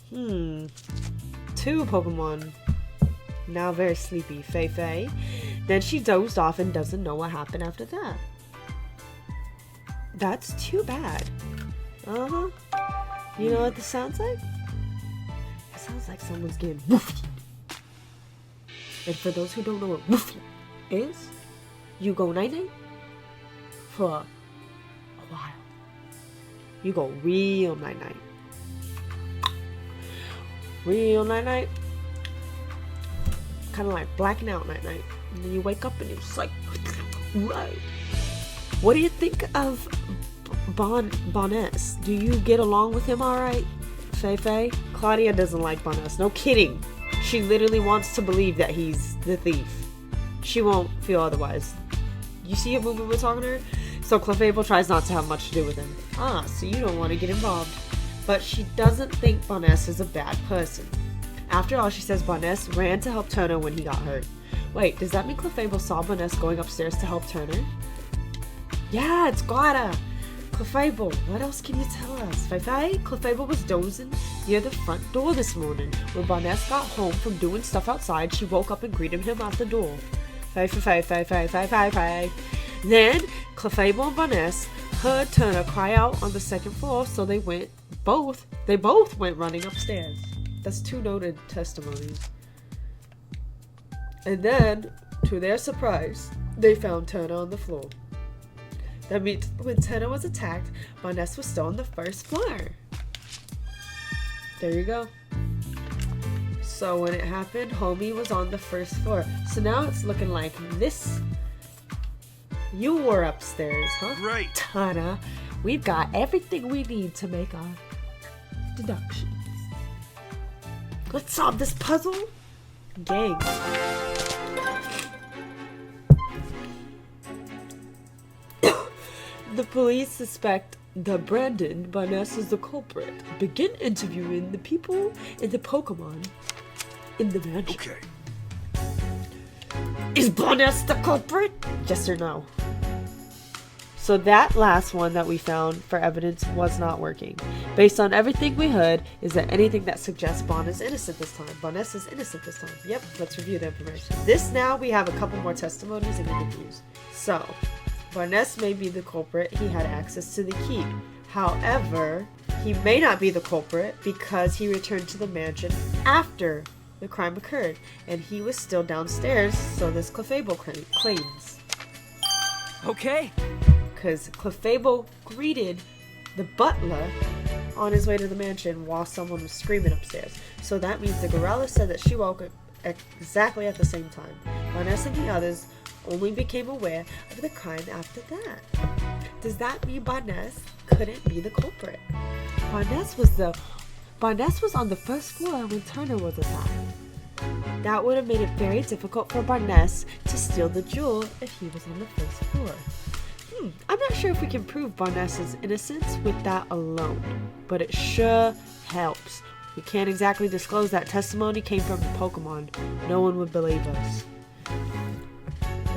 2 Pokemon. Now very sleepy. Faye. Then she dozed off and doesn't know what happened after that. That's too bad. You know what this sounds like? It sounds like someone's getting woofed. And for those who don't know what woofed is, you go night-night for a while. You go real night-night. kind of like blacking out at night. And then you wake up and you're just like, right. What do you think of Boness? Do you get along with him all right, Fei? Claudia doesn't like Boness. No kidding. She literally wants to believe that he's the thief. She won't feel otherwise. You see a movement we're talking to her? So Clefable tries not to have much to do with him. Ah, so you don't want to get involved. But she doesn't think Boness is a bad person. After all, she says Boness ran to help Turner when he got hurt. Wait, does that mean Clefable saw Boness going upstairs to help Turner? Yeah, it's gotta. Clefable, what else can you tell us? Fei? Clefable was dozing near the front door this morning. When Boness got home from doing stuff outside, she woke up and greeted him at the door. Fei. Then, Clefable and Boness heard Turner cry out on the second floor, so they both went running upstairs. That's 2 noted testimonies. And then, to their surprise, they found Turner on the floor. That means when Turner was attacked, Boness was still on the first floor. There you go. So when it happened, Homie was on the first floor. So now it's looking like this. You were upstairs, huh? Right. Turner, we've got everything we need to make our deductions. Let's solve this puzzle. Gang. The police suspect that Brandon Boness is the culprit. Begin interviewing the people and the Pokemon in the mansion. Okay. Is Boness the culprit? Yes or no? So that last one that we found for evidence was not working. Based on everything we heard, is there anything that suggests Boness is innocent this time? Boness is innocent this time. Yep, let's review the information. Now we have a couple more testimonies and interviews. So, Boness may be the culprit. He had access to the key. However, he may not be the culprit because he returned to the mansion after the crime occurred, and he was still downstairs, so this Clefable claims. Okay. Because Clefable greeted the butler on his way to the mansion while someone was screaming upstairs. So that means the gorilla said that she woke up exactly at the same time. Boness and the others only became aware of the crime after that. Does that mean Boness couldn't be the culprit? Boness was on the first floor when Turner was attacked. That would have made it very difficult for Boness to steal the jewel if he was on the first floor. I'm not sure if we can prove Boness's innocence with that alone, but it sure helps. We can't exactly disclose that testimony came from the Pokemon. No one would believe us.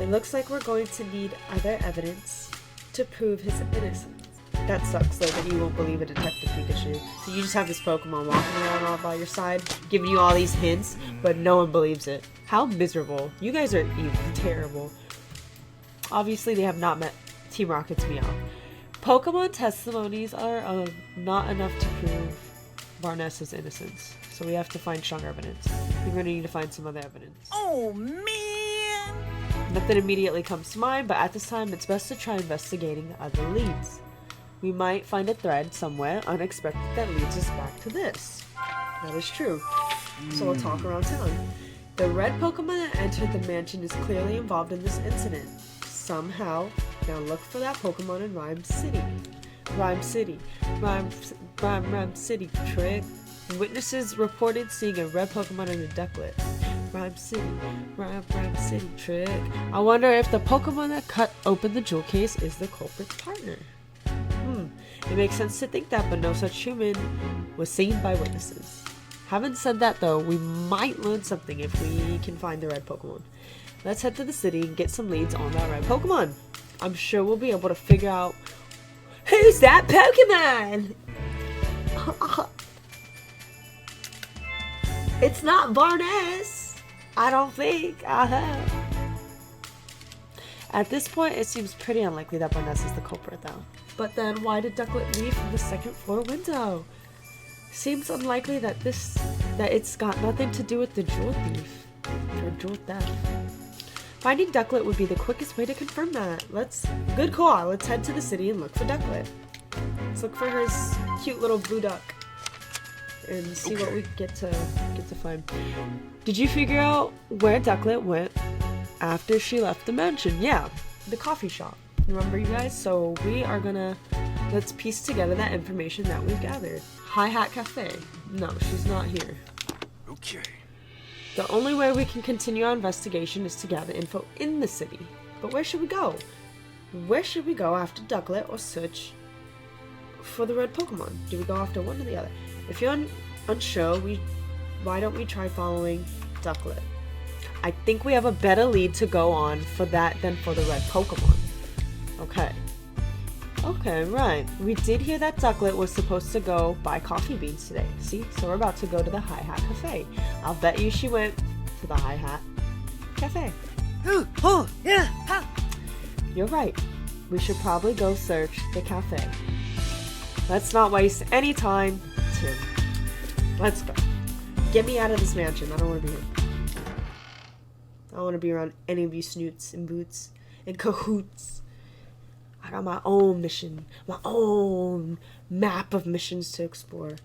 It looks like we're going to need other evidence to prove his innocence. That sucks though that you won't believe a Detective Pikachu. So you just have this Pokemon walking around all by your side, giving you all these hints, but no one believes it. How miserable. You guys are terrible. Obviously they have not met Team Rocket's Meow. Pokemon testimonies are not enough to prove Boness's innocence. So we have to find stronger evidence. We're going to need to find some other evidence. Oh, man! Nothing immediately comes to mind, but at this time it's best to try investigating the other leads. We might find a thread somewhere unexpected that leads us back to this. That is true. So we'll talk around town. The red Pokemon that entered the mansion is clearly involved in this incident. Somehow, now look for that Pokemon in Rhyme City. Rhyme City. Rhyme City trick. Witnesses reported seeing a red Pokemon in a ducklet. Rhyme City. Rhyme City trick. I wonder if the Pokemon that cut open the jewel case is the culprit's partner. It makes sense to think that, but no such human was seen by witnesses. Having said that though, we might learn something if we can find the red Pokemon. Let's head to the city and get some leads on that red Pokemon. I'm sure we'll be able to figure out who's that Pokemon! It's not Boness! I don't think. At this point, it seems pretty unlikely that Boness is the culprit though. But then, why did Ducklet leave from the second floor window? Seems unlikely that it's got nothing to do with the jewel thief or jewel theft. Finding Ducklet would be the quickest way to confirm that. Good call. Let's head to the city and look for Ducklet. Let's look for her cute little blue duck. and see what we get to find. Did you figure out where Ducklet went after she left the mansion? Yeah, the coffee shop. Remember, you guys? So we are gonna let's piece together that information that we've gathered. Hi-Hat Cafe. No, she's not here. Okay. The only way we can continue our investigation is to gather info in the city. But where should we go? Where should we go after Ducklet or search for the red Pokemon? Do we go after one or the other? If you're unsure, why don't we try following Ducklet? I think we have a better lead to go on for that than for the red Pokemon. Okay. Okay, right. We did hear that Ducklet was supposed to go buy coffee beans today. See? So we're about to go to the Hi-Hat Cafe. I'll bet you she went to the Hi-Hat Cafe. Oh, yeah. You're right. We should probably go search the cafe. Let's not waste any time, Tim. Let's go. Get me out of this mansion. I don't want to be here. I don't want to be around any of you snoots and boots and cahoots. I got my own mission, my own map of missions to explore.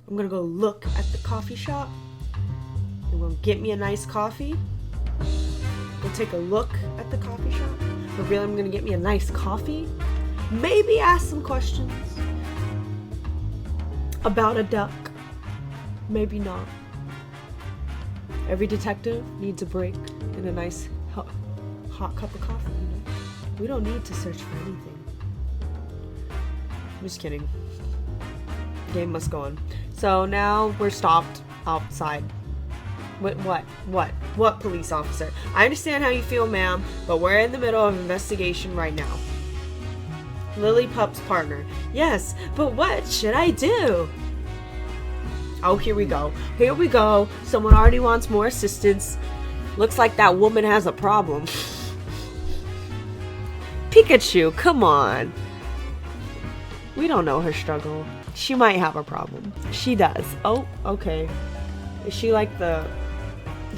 I'm gonna go look at the coffee shop. I'm gonna get me a nice coffee. Go take a look at the coffee shop. But really, I'm gonna get me a nice coffee. Maybe ask some questions about a duck. Maybe not. Every detective needs a break and a nice hot cup of coffee, you know? We don't need to search for anything. I'm just kidding. The game must go on. So now we're stopped outside. What police officer? I understand how you feel, ma'am, but we're in the middle of an investigation right now. Lily Pup's partner. Yes, but what should I do? Oh, here we go. Here we go. Someone already wants more assistance. Looks like that woman has a problem. Pikachu, come on. We don't know her struggle. She might have a problem. She does. Oh, okay. Is she like the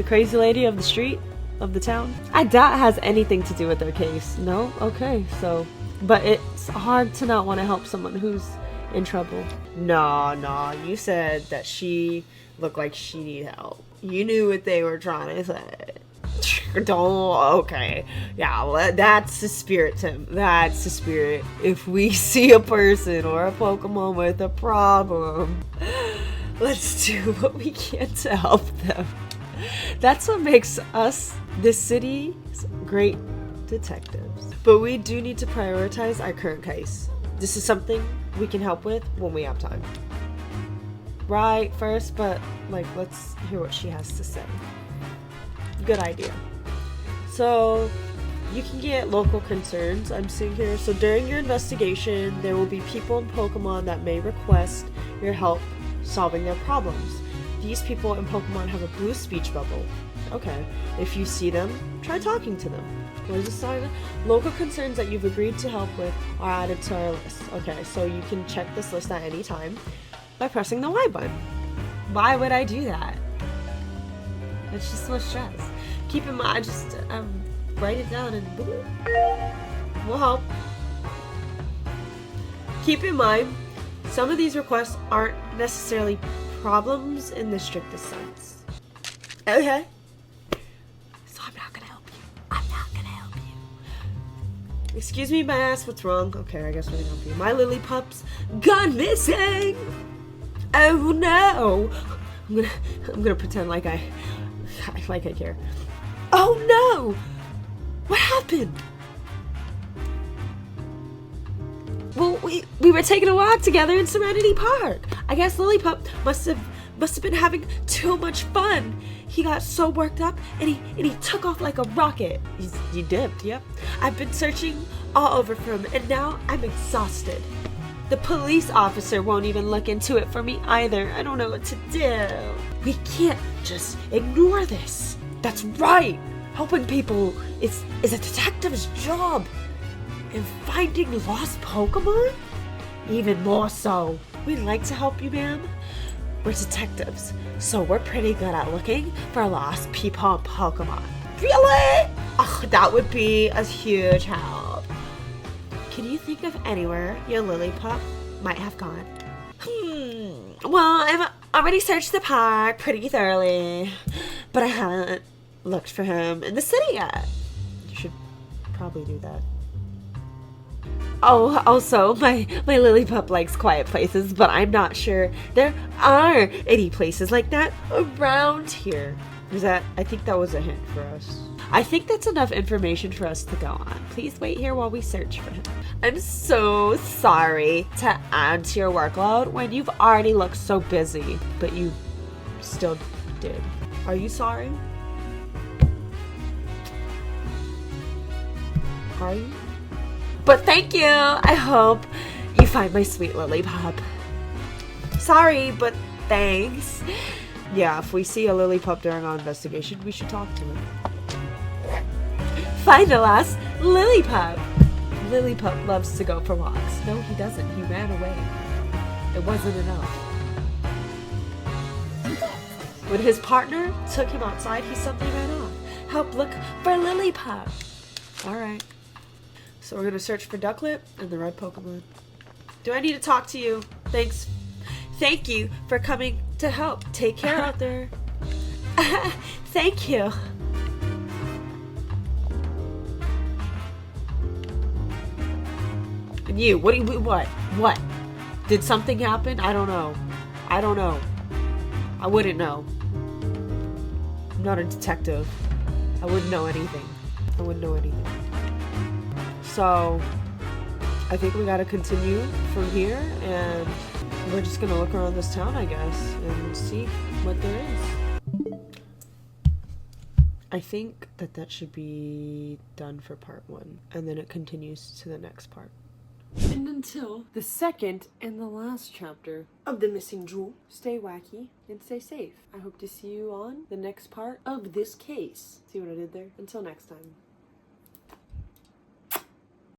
crazy lady of the street? Of the town? I doubt it has anything to do with their case. No? Okay, so... But it's hard to not want to help someone who's in trouble. No, you said that she looked like she needed help. You knew what they were trying to say. Okay. Yeah, well, that's the spirit, Tim. That's the spirit. If we see a person or a Pokemon with a problem, let's do what we can to help them. That's what makes us, this city's great detectives. But we do need to prioritize our current case. This is something we can help with when we have time. Right, first, but let's hear what she has to say. Good idea. So, you can get local concerns, I'm seeing here. So during your investigation, there will be people in Pokemon that may request your help solving their problems. These people in Pokemon have a blue speech bubble. Okay. If you see them, try talking to them. What is this sign? Local concerns that you've agreed to help with are added to our list. Okay, so you can check this list at any time by pressing the Y button. Why would I do that? It's just so much stress. Keep in mind, just write it down and boop. Will help. Keep in mind, some of these requests aren't necessarily problems in the strictest sense. Okay. So I'm not gonna help you. I'm not gonna help you. Excuse me, my ass, what's wrong? Okay, I guess we're gonna help you. My Lily Pup's gone missing! Oh no! I'm gonna pretend like I care. Oh no! What happened? Well, we were taking a walk together in Serenity Park. I guess Lily Pup must have been having too much fun. He got so worked up and he took off like a rocket. He dipped, yep. I've been searching all over for him and now I'm exhausted. The police officer won't even look into it for me either. I don't know what to do. We can't just ignore this. That's right. Helping people is a detective's job. And finding lost Pokemon? Even more so. We'd like to help you, ma'am. We're detectives, so we're pretty good at looking for lost people and Pokemon. Really? Oh, that would be a huge help. Can you think of anywhere your Lily Pup might have gone? Well, I've already searched the park pretty thoroughly, but I haven't looked for him in the city yet. You should probably do that. Oh, also, my lily pup likes quiet places, but I'm not sure there are any places like that around here. I think that was a hint for us. I think that's enough information for us to go on. Please wait here while we search for him. I'm so sorry to add to your workload when you've already looked so busy, but you still did. Are you sorry? Are you? But thank you! I hope you find my sweet lily pup. Sorry, but thanks. Yeah, if we see a lily pup during our investigation, we should talk to him. Find the last lily pup. Lily pup loves to go for walks. No, he doesn't. He ran away. It wasn't enough. When his partner took him outside, he suddenly ran off. Help look for lily pup. Alright. So we're gonna search for Ducklet and the red Pokemon. Do I need to talk to you? Thanks. Thank you for coming to help. Take care out there. Thank you. And you, what? Did something happen? I don't know. I wouldn't know. I'm not a detective. I wouldn't know anything. So, I think we gotta continue from here, and we're just gonna look around this town, I guess, and see what there is. I think that should be done for part 1, and then it continues to the next part. And until the second and the last chapter of The Missing Jewel, stay wacky and stay safe. I hope to see you on the next part of this case. See what I did there? Until next time.